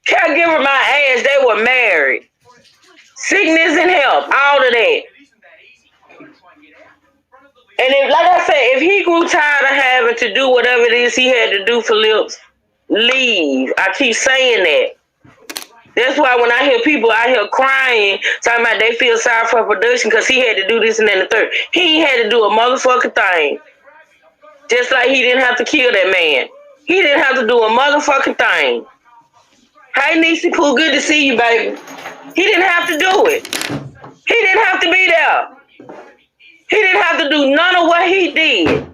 Caregiver my ass, they were married. Sickness and health, all of that. And if, like I said, if he grew tired of having to do whatever it is he had to do for Lips, leave. I keep saying that. That's why when I hear people out here crying, talking about they feel sorry for production because he had to do this and then the third. He ain't had to do a motherfucking thing. Just like he didn't have to kill that man. He didn't have to do a motherfucking thing. Hey, Niecy Pooh, good to see you, baby. He didn't have to do it. He didn't have to be there. He didn't have to do none of what he did.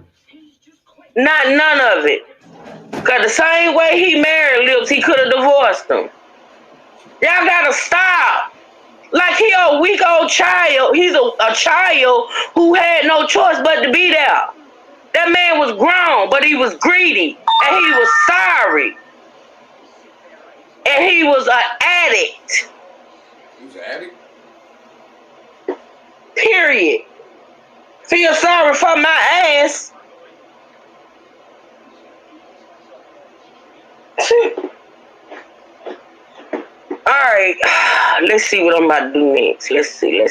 Not none of it. Because the same way he married Lips, he could have divorced him. Y'all gotta stop. Like he a weak old child. He's a child who had no choice but to be there. That man was grown, but he was greedy. And he was sorry. And he was an addict. He was an addict? Period. Feel sorry for my ass. Alright. Let's see what I'm about to do next. Let's see.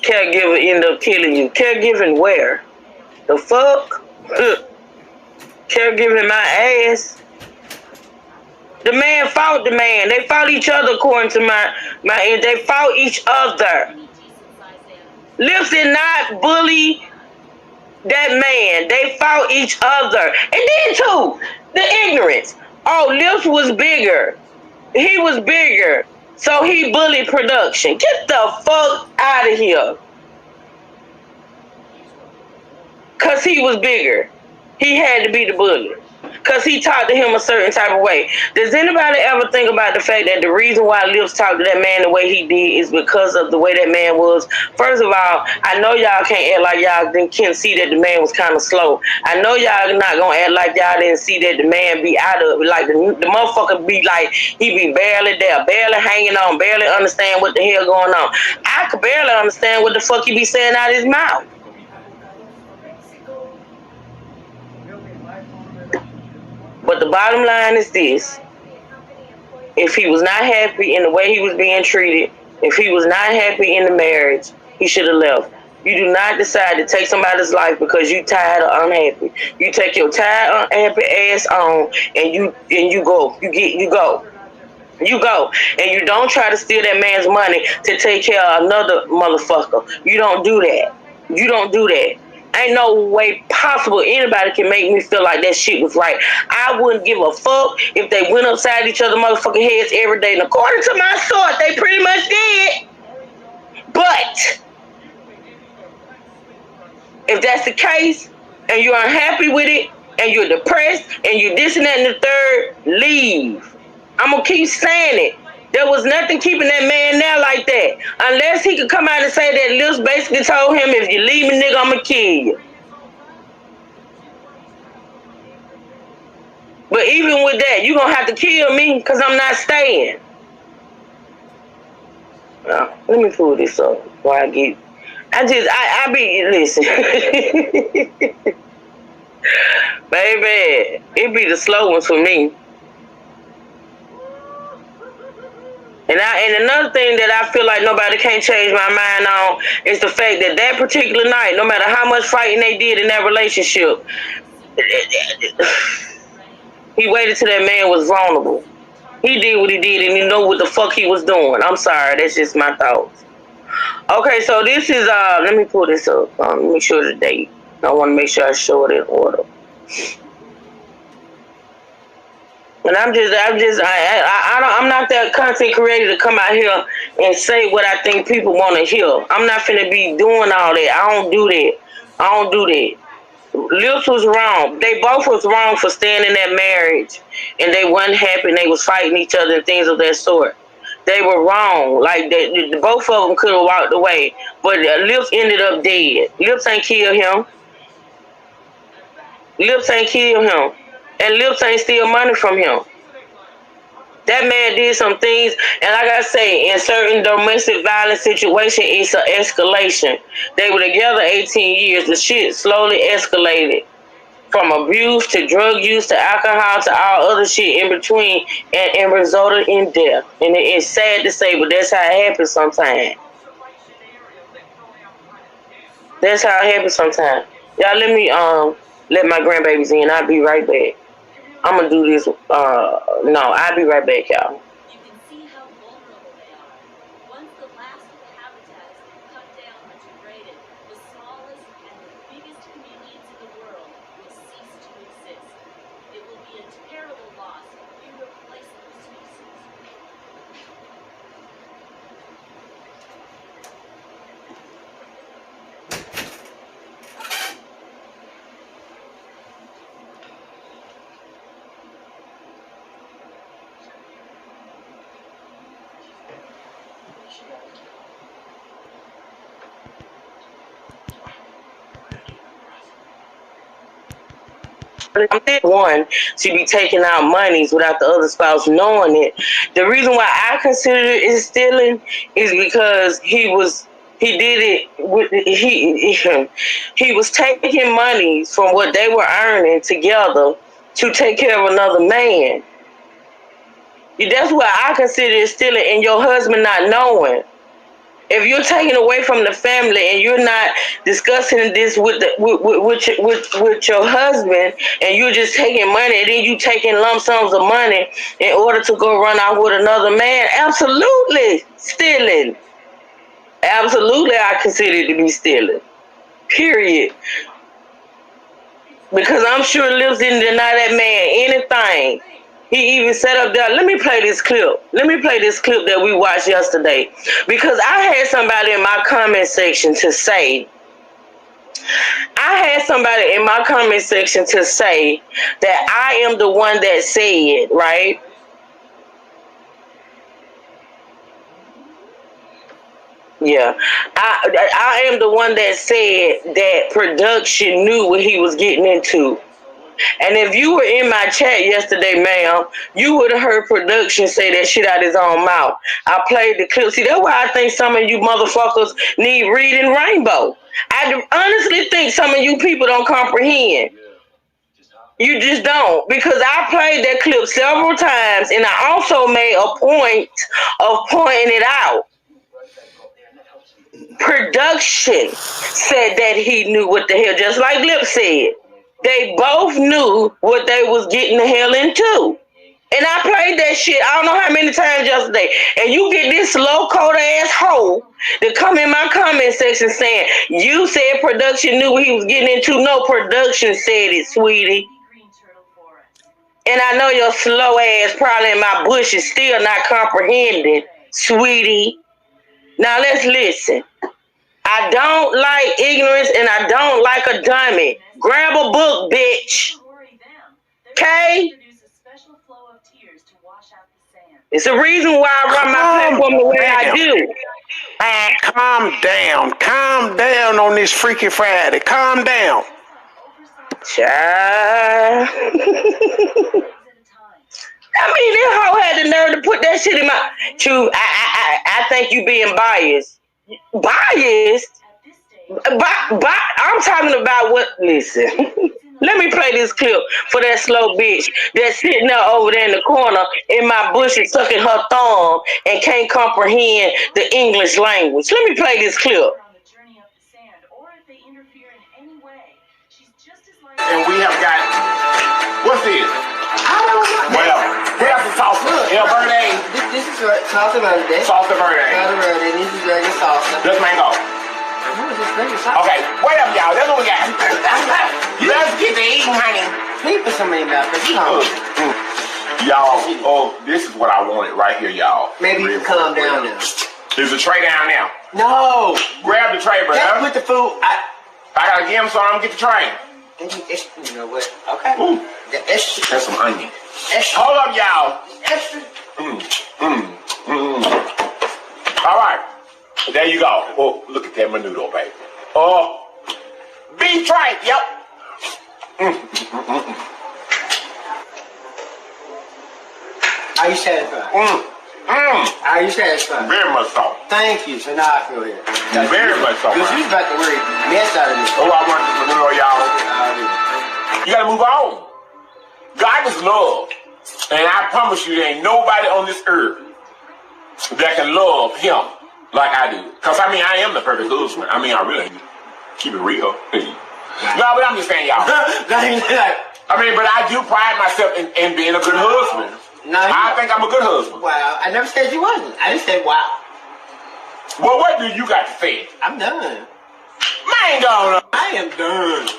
Caregiver end up killing you. Caregiving where? The fuck? Caregiving my ass. The man fought the man. They fought each other according to my they fought each other. Lips did not bully that man. They fought each other. And then too, the ignorance. Oh, Lips was bigger. He was bigger. So he bullied production. Get the fuck out of here. Cause he was bigger. He had to be the bully. Because he talked to him a certain type of way. Does anybody ever think about the fact that the reason why Lips talked to that man the way he did is because of the way that man was? First of all, I know y'all can't act like y'all can't see that the man was kind of slow. I know y'all not going to act like y'all didn't see that the man be out of it. Like the motherfucker be like, he be barely there, barely hanging on, barely understand what the hell going on. I could barely understand what the fuck he be saying out of his mouth. But the bottom line is this. If he was not happy in the way he was being treated, if he was not happy in the marriage, he should have left. You do not decide to take somebody's life because you tired or unhappy. You take your tired, unhappy ass on and you go. You go. You go. And you don't try to steal that man's money to take care of another motherfucker. You don't do that. You don't do that. Ain't no way possible anybody can make me feel like that shit was right. I wouldn't give a fuck if they went upside each other motherfucking heads every day. And according to my source, they pretty much did. But if that's the case, and you're unhappy with it, and you're depressed, and you're this and that and the third, leave. I'm going to keep saying it. There was nothing keeping that man there like that. Unless he could come out and say that Lips basically told him, if you leave me, nigga, I'm going to kill you. But even with that, you're going to have to kill me because I'm not staying. Let me pull this up before I get... I be... Listen. Baby, it be the slow ones for me. And another thing that I feel like nobody can't change my mind on is the fact that that particular night, no matter how much fighting they did in that relationship, he waited till that man was vulnerable. He did what he did and he knew what the fuck he was doing. I'm sorry, that's just my thoughts. Okay, so this is, let me pull this up. Make sure the date. I want to make sure I show it in order. And I'm not that content creator to come out here and say what I think people want to hear. I'm not finna be doing all that. I don't do that. Lips was wrong. They both was wrong for staying in that marriage, and they wasn't happy, and they was fighting each other and things of that sort. They were wrong. Like both of them could have walked away, but Lips ended up dead. Lips ain't killed him. Lips ain't killed him. And Lips ain't steal money from him. That man did some things, and like I say, in certain domestic violence situations, it's an escalation. They were together 18 years. The shit slowly escalated from abuse to drug use to alcohol to all other shit in between, and resulted in death. And it's sad to say, but that's how it happens sometimes. That's how it happens sometimes. Y'all let my grandbabies in. I'll be right back. I'm gonna do this. No, I'll be right back, y'all. You can see how vulnerable they are. Once the last of the habitat has been cut down or degraded, the smallest and the biggest chameleons in the world will cease to exist. It will be a terrible loss, irreplaceable species. One to be taking out monies without the other spouse knowing it. The reason why I consider it is stealing is because he did it with he was taking monies from what they were earning together to take care of another man. That's why I consider it stealing, and your husband not knowing. If you're taking away from the family and you're not discussing this with your husband, and you're just taking money, and then you taking lump sums of money in order to go run out with another man, absolutely stealing. Absolutely, I consider it to be stealing. Period. Because I'm sure Llips didn't deny that man anything. He even set up there. Let me play this clip. Let me play this clip that we watched yesterday. Because I had somebody in my comment section to say that I am the one that said, right? Yeah. I am the one that said that production knew what he was getting into. And if you were in my chat yesterday, ma'am, you would have heard production say that shit out his own mouth. I played the clip. See, that's why I think some of you motherfuckers need reading Rainbow. I honestly think some of you people don't comprehend. You just don't. Because I played that clip several times, and I also made a point of pointing it out. Production said that he knew what the hell, just like Llips said. They both knew what they was getting the hell into. And I played that shit I don't know how many times yesterday. And you get this low-coat ass hoe to come in my comment section saying, you said production knew what he was getting into. No, production said it, sweetie. And I know your slow ass probably in my bush is still not comprehending, sweetie. Now let's listen. I don't like ignorance, and I don't like a dummy. Grab a book, bitch. Okay? It's a reason why I run my platform the way I do. Calm down on this Freaky Friday. Calm down. Child. I mean, this hoe had the nerve to put that shit in my... True, I think you being biased. Biased? I'm talking about what... Listen. Let me play this clip for that slow bitch that's sitting there over there in the corner in my bush and sucking her thumb and can't comprehend the English language. Let me play this clip. And we have got... What's this? I don't know. Well, where's the salsa? El Verde. This is salsa verde. Salsa Verde. Salsa verde. This is regular salsa. This mango. Who is this regular salsa? Okay, wait up, y'all. That's what we got. Let's get to eating, honey. Please put some in about this. Y'all, this is what I wanted right here, y'all. Maybe you can calm down now. There's a tray down now. No. Grab the tray, brother. Just put the food. I gotta give him some. Get the tray. You know what? Okay. Ooh. Extra. That's some onion. Extra. Hold up, y'all. Extra. All right. There you go. Oh, look at that menudo, baby. Oh, beef tripe. Yep. Are you satisfied? Are you satisfied? Very much so. Thank you. So now I feel here. Very much so. Because you was about to worry mess out of me. Oh, I want this manure, y'all. You gotta move on. God is love. And I promise you, there ain't nobody on this earth that can love him like I do. Because, I mean, I am the perfect husband. I mean, I really keep it real. No, but I'm just saying, y'all. I mean, but I do pride myself in being a good husband. No, I think I'm a good husband. Wow. I never said you wasn't. I just said wow. Well, what do you got to say? I'm done. Man, going on. I am done.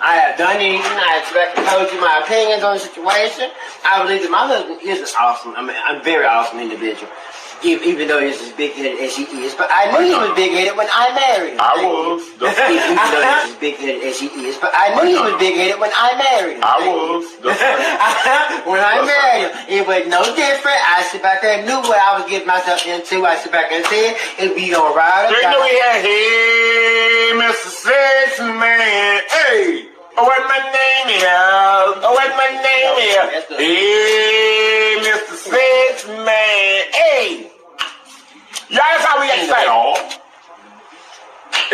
I have done eating. I have told you my opinions on the situation. I believe that my husband is an awesome, I'm a very awesome individual. Even though he's as big-headed as he is. But I knew he was big-headed when I married him. I was. Even though he's as big-headed as he is. But I knew he was big-headed when I married him. I was. When I married him, it was no different. I sit back there and knew what I was getting myself into. I sit back and said, if we gonna ride or you know we had, hey, Mr. Sex Man, hey, what my name is, what my name is, hey, Mr. Sex Man, hey. Y'all, that's how we got to say,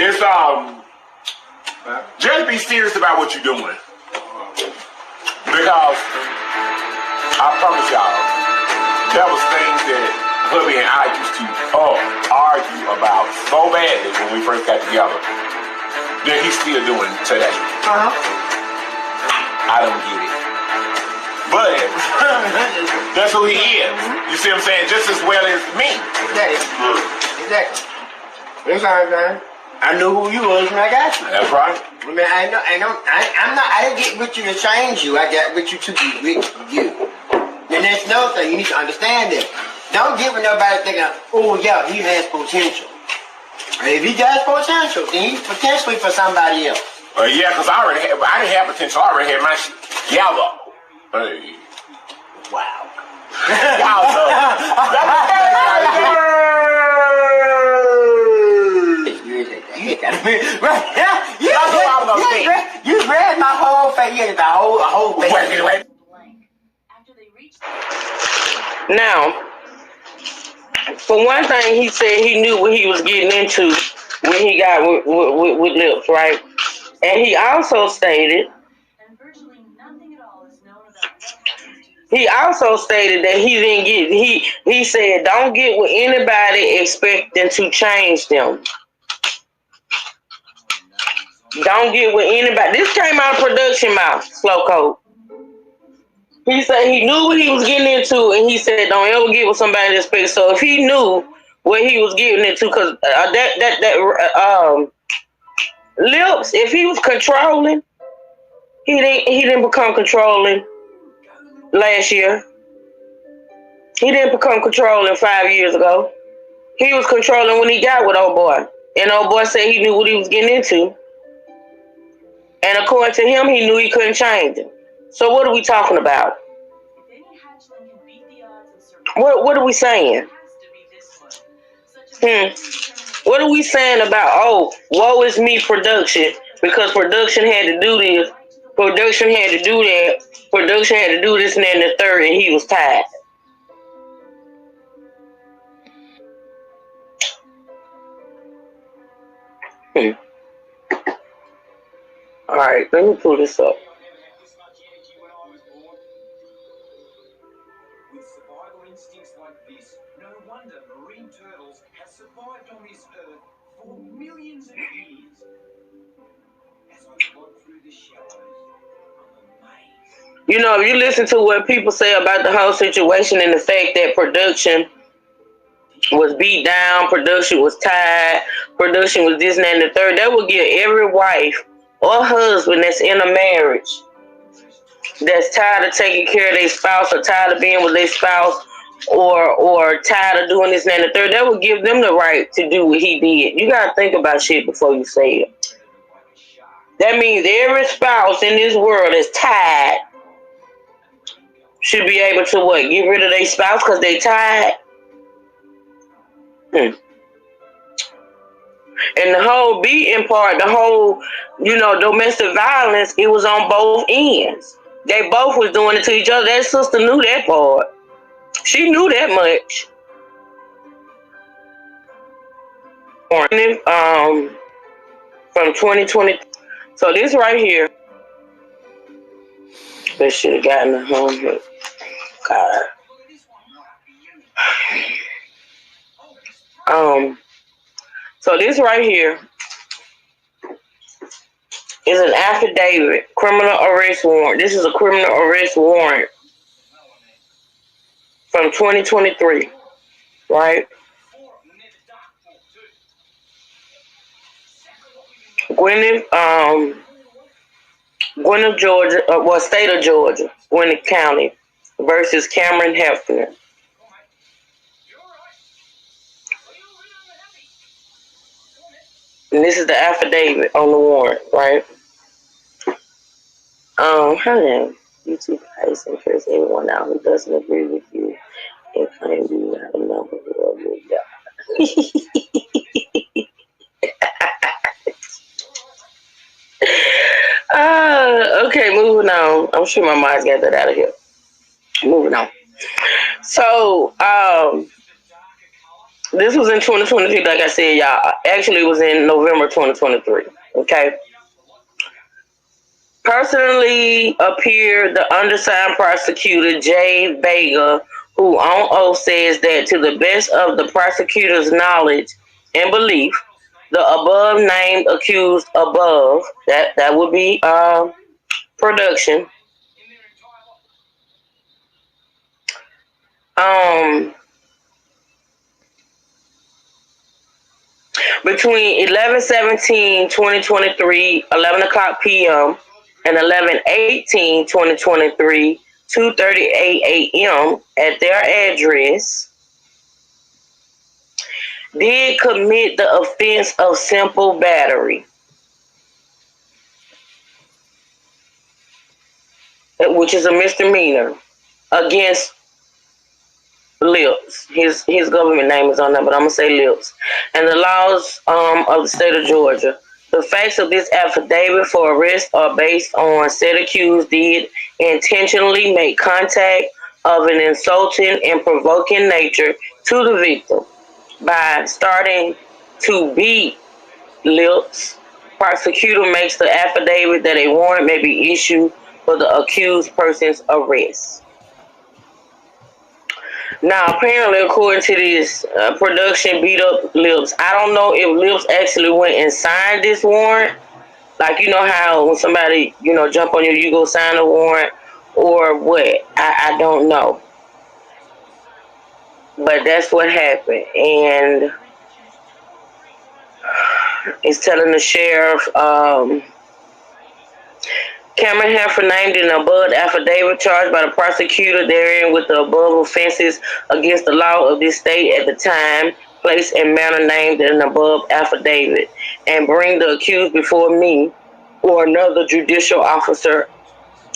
it's, just be serious about what you're doing. Because, I promise y'all, there was things that hubby and I used to argue about so badly when we first got together that he's still doing today. I don't get it. But that's who he is. You see what I'm saying? Just as well as me. Exactly. It's all right, man. I knew who you was when I got you. That's right. I mean, I didn't get with you to change you. I got with you to be with you. And that's another thing. You need to understand that. Don't get with nobody thinking, oh yeah, he has potential. If he got potential, then he's potentially for somebody else. Yeah, because I didn't have potential. I already had my shit together. Hey. Wow. Y'all know. You read my whole face. You had the whole face. Wait. Now, for one thing, he said he knew what he was getting into when he got with Llips, right? And he also stated that he didn't get, he said, don't get with anybody expecting to change them. Don't get with anybody. This came out of production mouth, Slow Coat. He said he knew what he was getting into, and he said don't ever get with somebody that expects. So if he knew what he was getting into, because Llips, if he was controlling, he didn't become controlling last year. He didn't become controlling 5 years ago. He was controlling when he got with old boy. And old boy said he knew what he was getting into. And according to him, he knew he couldn't change him. So what are we talking about? What are we saying? What are we saying about, oh, woe is me production, because production had to do this, production had to do that, production had to do this and then the third, and he was tired. All right, let me pull this up. With survival instincts like this, no wonder marine turtles have survived on this earth for millions of years. As I plod through the shallows, I'm amazed. You know, if you listen to what people say about the whole situation and the fact that production was beat down, production was tired, production was this and that and the third, that would give every wife or husband that's in a marriage that's tired of taking care of their spouse or tired of being with their spouse or tired of doing this and that and the third, that would give them the right to do what he did. You got to think about shit before you say it. That means every spouse in this world is tired should be able to what? Get rid of their spouse because they tired? And the whole beating part, the whole, domestic violence, it was on both ends. They both was doing it to each other. That sister knew that part. She knew that much. From 2020. So this right here, that should have gotten the home. God. So this right here is an affidavit, criminal arrest warrant. This is a criminal arrest warrant from 2023, right? Gwinnett, Georgia, state of Georgia, Gwinnett County versus Cameron Hefner. And this is the affidavit on the warrant, right? Hello. YouTube price and curse everyone out who doesn't agree with you and claim you not a member of your God. Okay, moving on. I'm sure my mind's got that out of here. Moving on. So, this was in 2023, like I said, y'all. Actually, it was in November 2023. Okay. Personally appeared the undersigned prosecutor, Jay Vega, who on oath says that to the best of the prosecutor's knowledge and belief, the above named accused above, that would be production, between 11/17/2023, 11 o'clock p.m. and 11/18/2023, 2:38 a.m. at their address, did commit the offense of simple battery, which is a misdemeanor, against Llips. His government name is on there, but I'm gonna say Llips. And the laws of the state of Georgia. The facts of this affidavit for arrest are based on said accused did intentionally make contact of an insulting and provoking nature to the victim by starting to beat Llips. Prosecutor makes the affidavit that a warrant may be issued for the accused person's arrest. Now, apparently, according to this, production beat up Llips. I don't know if Llips actually went and signed this warrant. Like, you know how when somebody, jump on you, you go sign a warrant, or what. I don't know. But that's what happened. And it's telling the sheriff, Cameron Hefner named in the above affidavit charged by the prosecutor therein with the above offenses against the law of this state at the time, place, and manner named in the above affidavit, and bring the accused before me or another judicial officer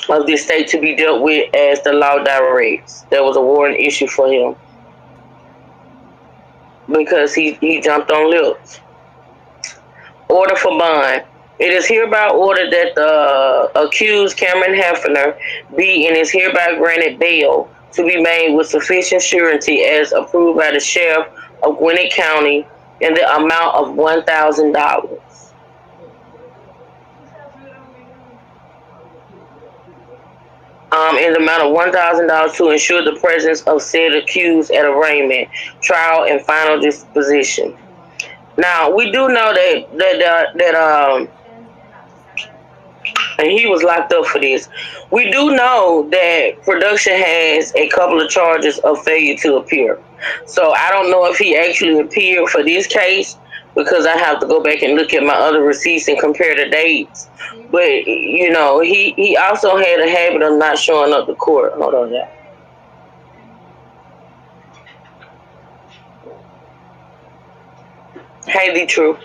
of this state to be dealt with as the law directs. There was a warrant issue for him because he jumped on Llips. Order for bond. It is hereby ordered that the accused Cameron Hefner be and is hereby granted bail to be made with sufficient surety as approved by the sheriff of Gwinnett County in the amount of $1,000. In the amount of $1,000 to ensure the presence of said accused at arraignment, trial, and final disposition. Now, we do know that and he was locked up for this. We do know that production has a couple of charges of failure to appear. So I don't know if he actually appeared for this case because I have to go back and look at my other receipts and compare the dates. But, he also had a habit of not showing up to court. Hold on, yeah. Hey, the truth.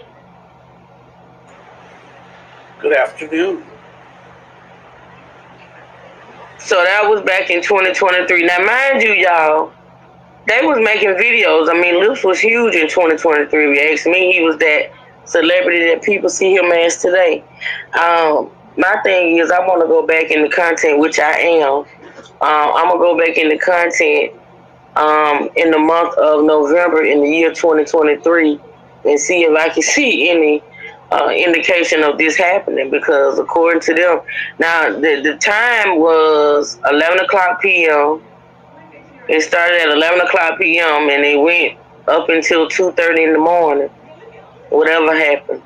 Good afternoon. So that was back in 2023. Now, mind you, y'all, they was making videos. I mean, Llips was huge in 2023. If you ask me, he was that celebrity that people see him as today. my thing is I want to go back into content, which I am. I'm gonna go back into content in the month of November in the year 2023 and see if I can see any indication of this happening, because according to them, now the time was 11 o'clock p.m. It started at 11 o'clock p.m. and it went up until 2:30 in the morning. Whatever happened,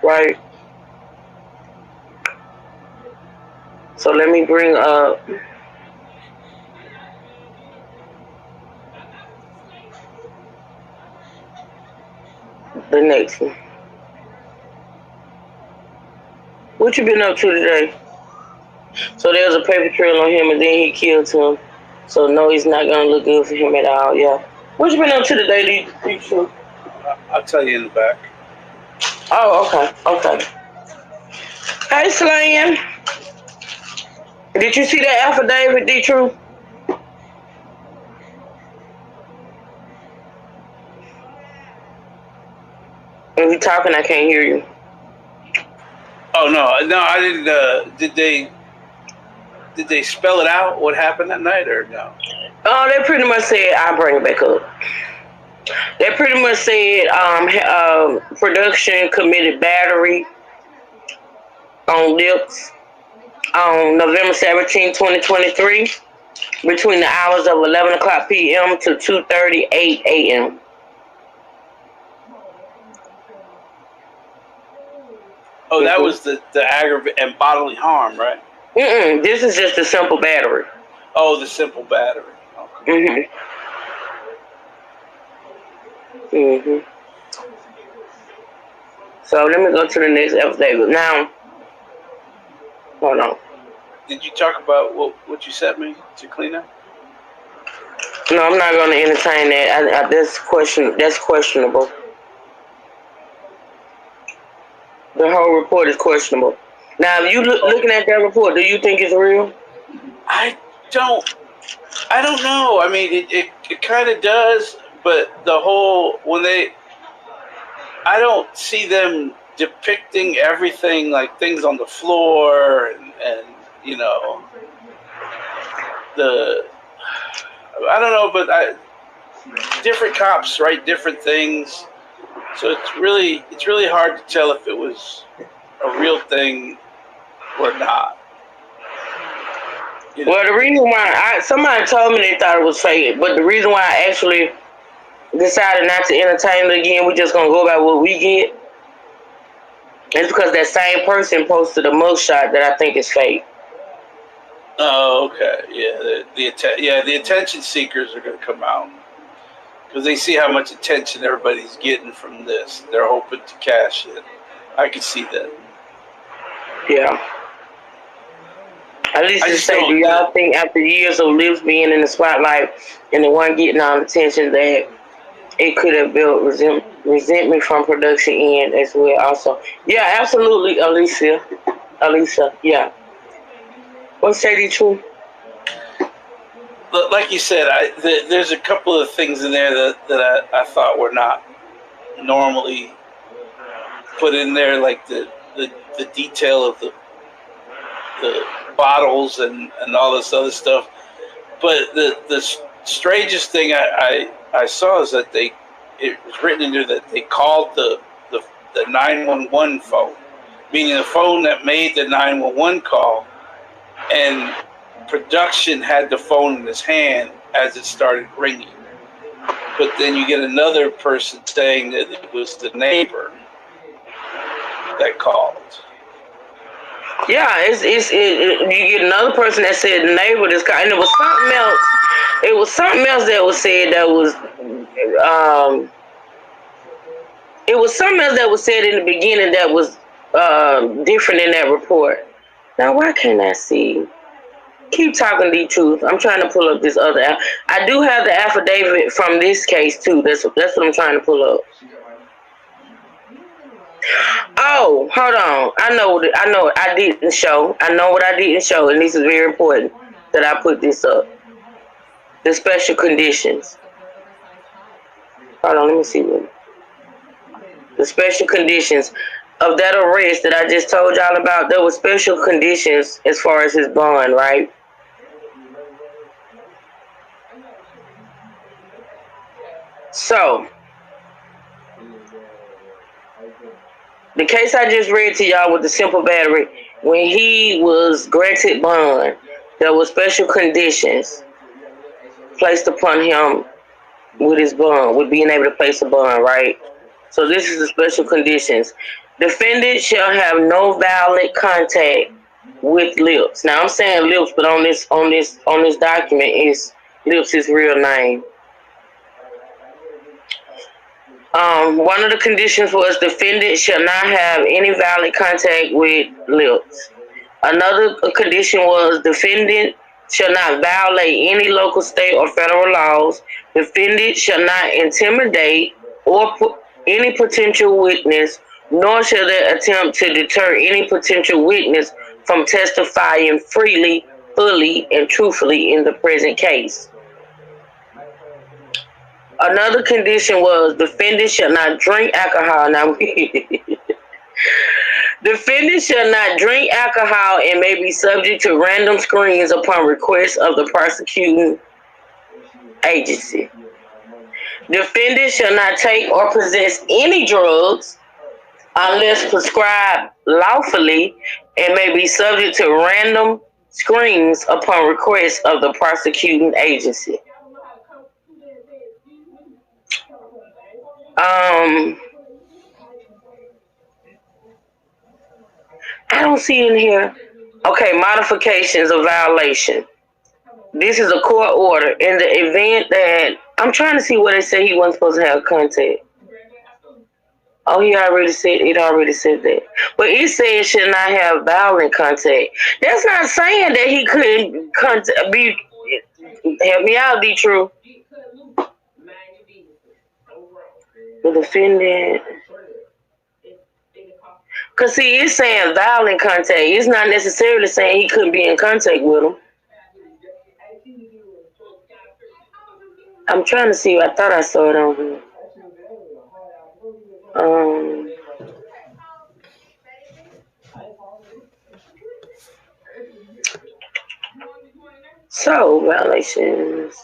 right? So let me bring up the next one. What you been up to today? So there's a paper trail on him and then he killed him. So no, he's not gonna look good for him at all. Yeah. What you been up to today, D? I'll tell you in the back. Oh, okay. Hey, Slam. Did you see that affidavit, D. True? If you talking, I can't hear you. Oh no, I didn't. Did they spell it out? What happened that night, or no? Oh, they pretty much said, I'll bring it back up. They pretty much said production committed battery on Llips on November 17, 2023, between the hours of 11 o'clock p.m. to 2:38 a.m. Oh, that was the aggravate and bodily harm, right? This is just a simple battery. Oh, the simple battery. Okay. So let me go to the next affidavit. Now, hold on. Did you talk about what you sent me to clean up? No, I'm not going to entertain that. That's questionable. The whole report is questionable. Now, if you looking at that report, do you think it's real? I don't know. I mean, it kind of does, but the whole I don't see them depicting everything like things on the floor and you know I don't know, but different cops write different things, so it's really hard to tell if it was a real thing or not. You know? Well, the reason why somebody told me they thought it was fake, but the reason why I actually decided not to entertain it again, we're just gonna go by what we get, is because that same person posted a mugshot that I think is fake. Oh, okay. Yeah, the attention seekers are going to come out because they see how much attention everybody's getting from this. They're hoping to cash in. I can see that. Yeah. At least to say, do y'all think after years of Llips being in the spotlight and the one getting all the attention that it could have built resentment from production end as well also? Yeah, absolutely, Alicia, yeah. What's that true? Like you said, there's a couple of things in there that I thought were not normally put in there, like the detail of the bottles and all this other stuff. But the strangest thing I saw is that it was written in there that they called the 911 phone, meaning the phone that made the 911 call, and production had the phone in his hand as it started ringing. But then you get another person saying that it was the neighbor that called. Yeah, you get another person that said the neighbor this guy, and it was something else. It was something else that was said that was it was something else that was said in the beginning that was different in that report. Now why can't I see? Keep talking the truth. I'm trying to pull up this other. I do have the affidavit from this case too. That's what I'm trying to pull up. Oh, hold on. I know what I didn't show. I know what I didn't show, and this is very important that I put this up. The special conditions. Hold on, let me see what. The special conditions. of that arrest that I just told y'all about, there were special conditions as far as his bond, right? So, the case I just read to y'all with the simple battery, when he was granted bond, there were special conditions placed upon him with his bond, with being able to place a bond, right? So this is the special conditions. Defendant shall have no violent contact with Llips. Now I'm saying Llips, but on this document is Llips' his real name. One of the conditions was defendant shall not have any violent contact with Llips. Another condition was defendant shall not violate any local, state, or federal laws. Defendant shall not intimidate or any potential witness, nor shall they attempt to deter any potential witness from testifying freely, fully, and truthfully in the present case. Another condition was defendant shall not drink alcohol. Now, defendant shall not drink alcohol and may be subject to random screenings upon request of the prosecuting agency. Defendant shall not take or possess any drugs unless prescribed lawfully and may be subject to random screenings upon request of the prosecuting agency. I don't see in here. Okay, modifications of violation. This is a court order. In the event that I'm trying to see what they say he wasn't supposed to have contact. Oh, it already said that. But it said it should not have violent contact. That's not saying that he couldn't be. Help me out, be true. The defendant. Because, see, it's saying violent contact. It's not necessarily saying he couldn't be in contact with him. I'm trying to see. I thought I saw it on here. So, violations.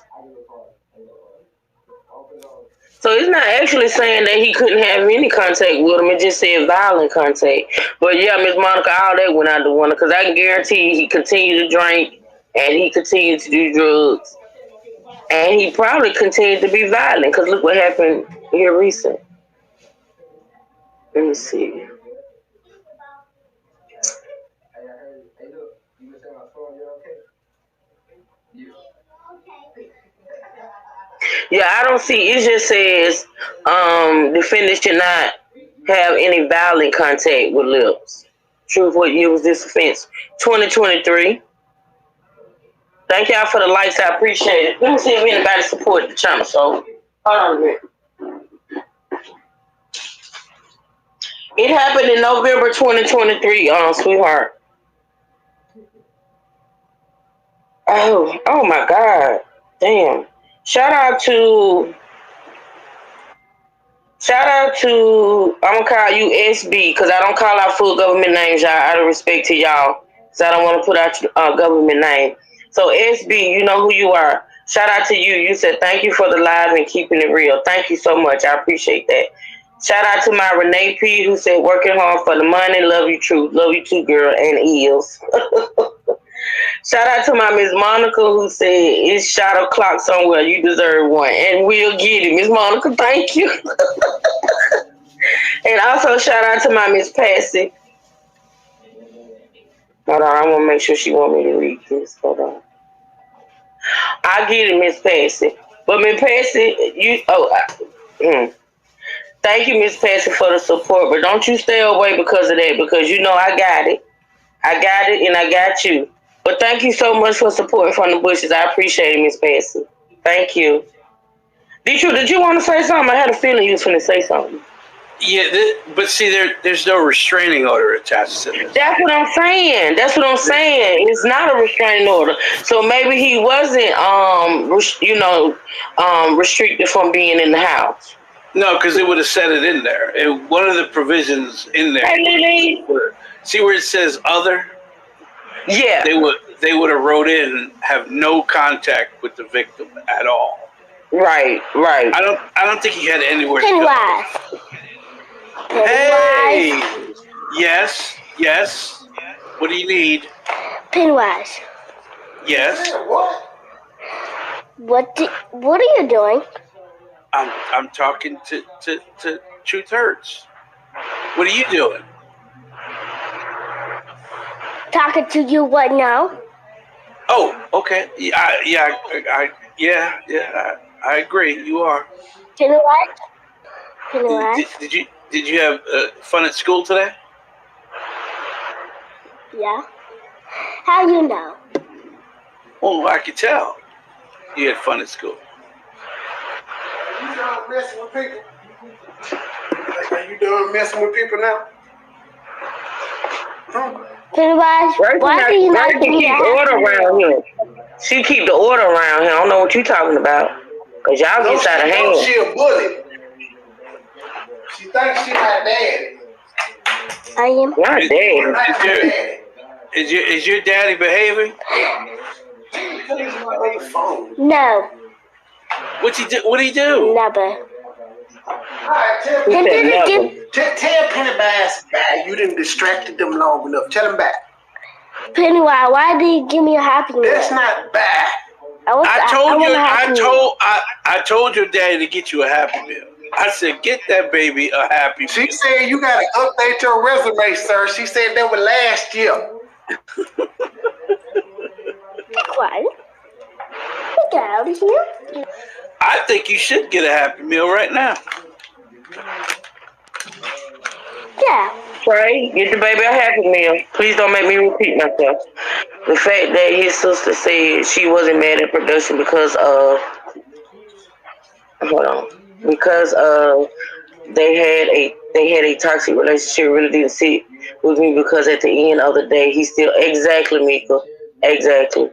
So it's not actually saying that he couldn't have any contact with him. It just said violent contact. But yeah, Miss Monica, all that went out the window because I can guarantee he continued to drink and he continued to do drugs. And he probably continued to be violent because look what happened here recent. Let me see. Yeah, I don't see. It just says defendant should not have any violent contact with Llips. Truth, what year was this offense? 2023. Thank y'all for the likes. I appreciate it. Let me see if anybody supported the channel. So, hold on a minute. It happened in November 2023, sweetheart. Oh my God. Damn. Shout out to, I'm going to call you SB because I don't call out full government names, y'all, out of respect to y'all. So I don't want to put out government name. So SB, you know who you are. Shout out to you. You said thank you for the live and keeping it real. Thank you so much. I appreciate that. Shout out to my Renee P who said working hard for the money. Love you, true. Love you too, girl, and eels. Shout out to my Miss Monica who said it's shot o'clock somewhere. You deserve one. And we'll get it. Miss Monica, thank you. And also shout out to my Miss Patsy. Hold on, I want to make sure she want me to read this. Hold on. I get it, Miss Patsy. But Miss Patsy, thank you, Miss Patsy, for the support. But don't you stay away because of that, because you know I got it. I got it and I got you. But thank you so much for supporting from the bushes. I appreciate it, Miss Patsy. Thank you. Did you want to say something? I had a feeling you was going to say something. Yeah, but see, there's no restraining order attached to this. That's what I'm saying. It's not a restraining order. So maybe he wasn't, restricted from being in the house. No, because it would have said it in there. One of the provisions in there. Hey, Lily. See where it says other? Yeah. They would have wrote in have no contact with the victim at all. Right. I don't think he had anywhere to go. Pennywise. Hey. Yes. What do you need? Pennywise. Yes. What are you doing? I'm talking to Truth Hurts. What are you doing? Talking to you what now? Oh, okay. I agree. You are. Pennywise. Did you have fun at school today? Yeah. How you know? Well, I could tell. You had fun at school. You done messing with people? Are you done messing with people now? Pennywise, why do you not give me keep the order around here? She keep the order around here. I don't know what you talking about. Cause y'all gets out of hand. She a bully. She thinks she my daddy. I am. Not dead. Is your daddy behaving? No. What do he do? Never. Alright, tell Pennywise back. You didn't distracted them long enough. Tell him back. Pennywise, why did you give me a happy meal? That's not bad. I told your daddy to get you a Happy Meal. I said, get that baby a Happy Meal. She said you gotta update your resume, sir. She said that was last year. What? Get out of here. I think you should get a Happy Meal right now. Yeah. Trey, get the baby a Happy Meal. Please don't make me repeat myself. The fact that his sister said she wasn't mad at production because of they had a toxic relationship really didn't sit with me because at the end of the day he still exactly Mika. Exactly.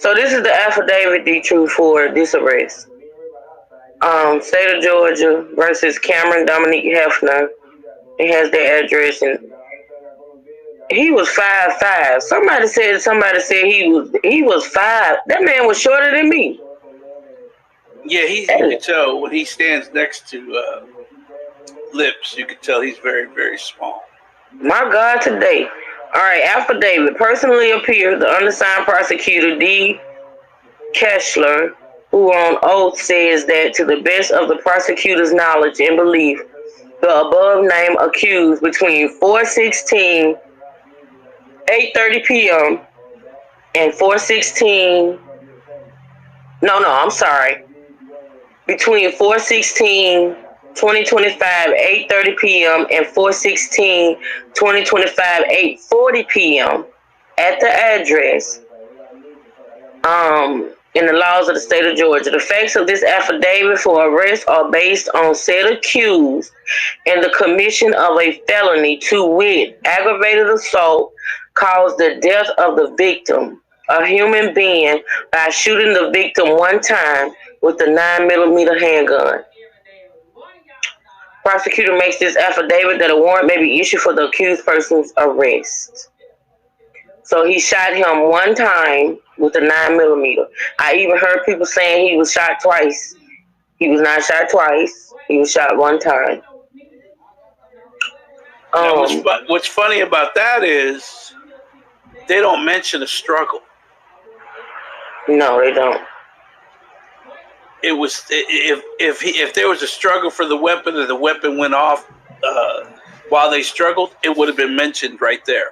So this is the affidavit, the truth for this arrest. State of Georgia versus Cameron Dominique Hefner. It has their address and he was 5'5". Somebody said he was 5. That man was shorter than me. Yeah, you can tell when he stands next to Llips. You can tell he's very, very small. My God, today. All right, affidavit. Personally appears the undersigned prosecutor, D. Kessler, who on oath says that to the best of the prosecutor's knowledge and belief, the above named accused between 4:16, 8:30 p.m. and 4:16. Between 4:16, 2025, 8:30 p.m. and 4:16, 2025, 8:40 p.m. at the address in the laws of the state of Georgia. The facts of this affidavit for arrest are based on said accused and the commission of a felony, to wit, aggravated assault caused the death of the victim, a human being, by shooting the victim one time with a 9mm handgun. Prosecutor makes this affidavit that a warrant may be issued for the accused person's arrest. So he shot him one time with a 9mm. I even heard people saying he was shot twice. He was not shot twice. He was shot one time. Now, what's funny about that is they don't mention a struggle. No, they don't. It was if there was a struggle for the weapon and the weapon went off while they struggled, it would have been mentioned right there.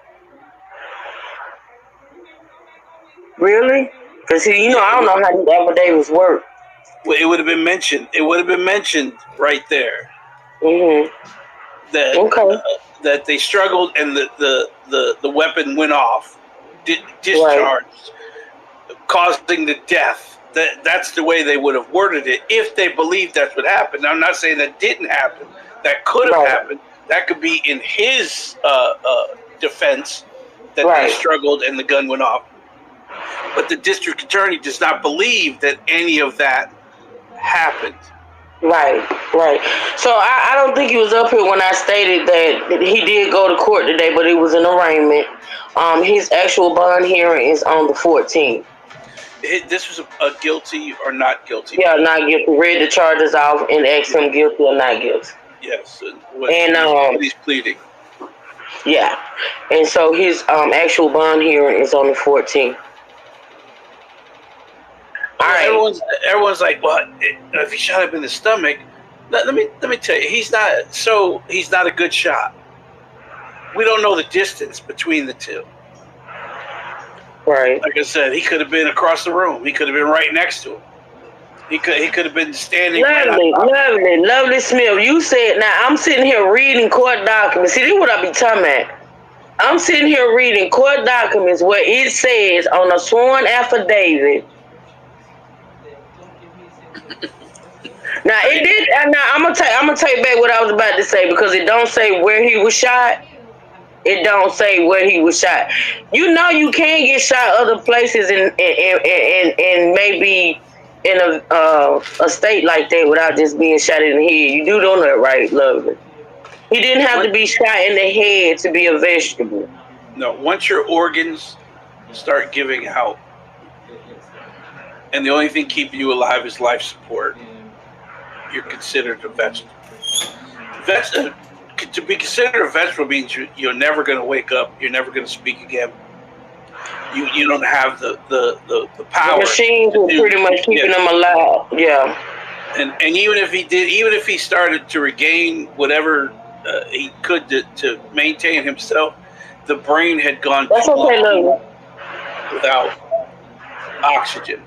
Really? Because I don't know how these affidavits work. Well, it would have been mentioned. It would have been mentioned right there. Mm-hmm. That they struggled and the weapon went off, discharged, causing the death. That's the way they would have worded it if they believed that's what happened. Now, I'm not saying that didn't happen. That could have happened. That could be in his defense that they struggled and the gun went off. But the district attorney does not believe that any of that happened. Right. So I don't think he was up here when I stated that he did go to court today, but it was an arraignment. His actual bond hearing is on the 14th. This was a guilty or not guilty. Yeah, not guilty. Read the charges off and asked him guilty or not guilty. Yes. What he's pleading. Yeah. And so his actual bond hearing is on the 14th. All right. Everyone's like, well, if he shot him in the stomach, let me tell you, he's not a good shot. We don't know the distance between the two. Right. Like I said, he could have been across the room. He could have been right next to him. He could have been standing. Lovely Smith. You said, now I'm sitting here reading court documents. See, this is what I be talking about. I'm sitting here reading court documents where it says on a sworn affidavit. Now it did. Now I'm gonna take back what I was about to say because it don't say where he was shot. It don't say where he was shot. You know you can get shot other places and maybe in a state like that without just being shot in the head. You do know that, right, Lovely? He didn't have to be shot in the head to be a vegetable. No, once your organs start giving out, and the only thing keeping you alive is life support, you're considered a vegetable. To be considered a vegetable means you're never going to wake up. You're never going to speak again. You don't have the power. The machines were pretty much keeping him alive. Yeah. And even if he started to regain whatever he could to maintain himself, the brain had gone That's okay, Lovely. Without oxygen.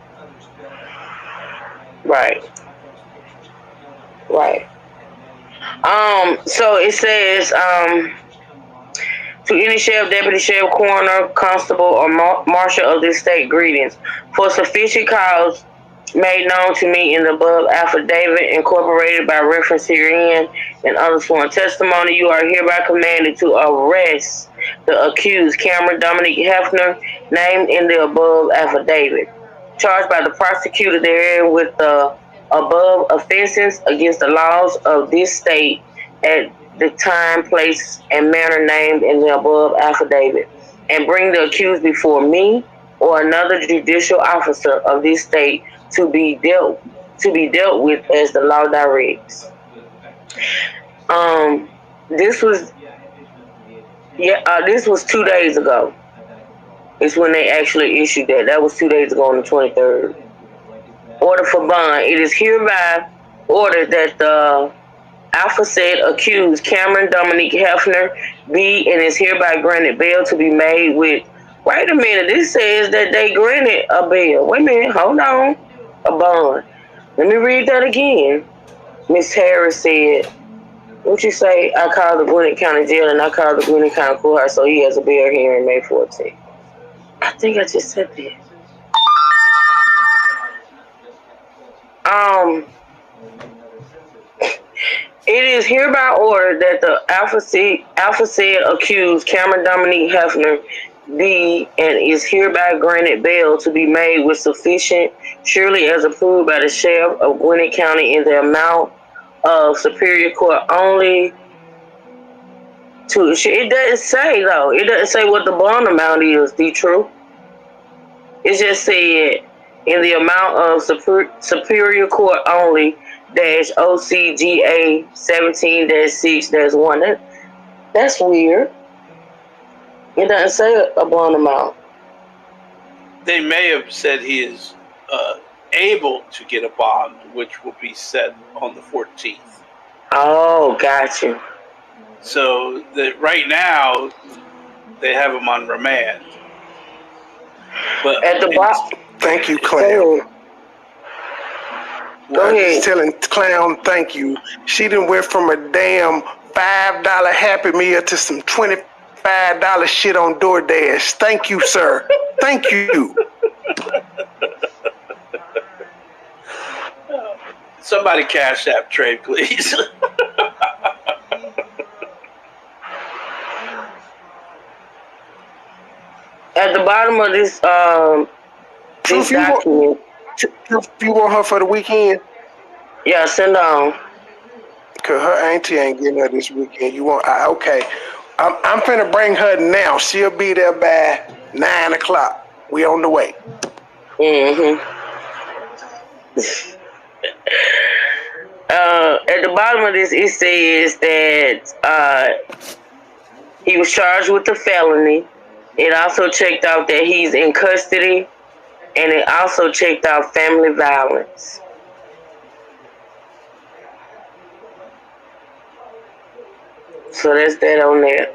Right. So it says, to any sheriff, deputy sheriff, coroner, constable, or marshal of this state, greetings. For sufficient cause made known to me in the above affidavit, incorporated by reference herein and other sworn testimony, you are hereby commanded to arrest the accused, Cameron Dominic Hefner, named in the above affidavit, charged by the prosecutor therein with the above offenses against the laws of this state at the time, place, and manner named in the above affidavit, and bring the accused before me or another judicial officer of this state to be dealt with as the law directs. This was 2 days ago. It's when they actually issued that. That was 2 days ago on the 23rd. Order for bond. It is hereby ordered that the aforesaid accused Cameron Dominic Hefner be and is hereby granted bail to be made with. Wait a minute. This says that they granted a bail. Wait a minute. Hold on. A bond. Let me read that again. Miss Harris said, what you say? I called the Gwinnett County Jail and I called the Gwinnett County Courthouse, so he has a bail hearing May 14th. I think I just said that. It is hereby ordered that the aforesaid accused Cameron Dominic Hefner be and is hereby granted bail to be made with sufficient, surely as approved by the sheriff of Gwinnett County in the amount of Superior Court only. It doesn't say though. It doesn't say what the bond amount is. The truth. It just said in the amount of Superior Court only -OCGA 17-6-1. That's weird. It doesn't say a bond amount. They may have said he is able to get a bond, which will be set on the 14th. Oh, gotcha. So that right now they have him on remand. But at the bottom. Thank you, Clam. Go ahead. I'm just telling Clown thank you. She done went from a damn $5 Happy Meal to some $25 shit on DoorDash. Thank you, sir. Thank you. Somebody cash app trade, please. At the bottom of this Truth, you want her for the weekend? Yeah, send on. Cause her auntie ain't getting her this weekend. You want? Okay. I'm finna bring her now. She'll be there by 9 o'clock. We on the way. At the bottom of this, it says that he was charged with a felony. It also checked out that he's in custody, and it also checked out family violence. So that's that on there.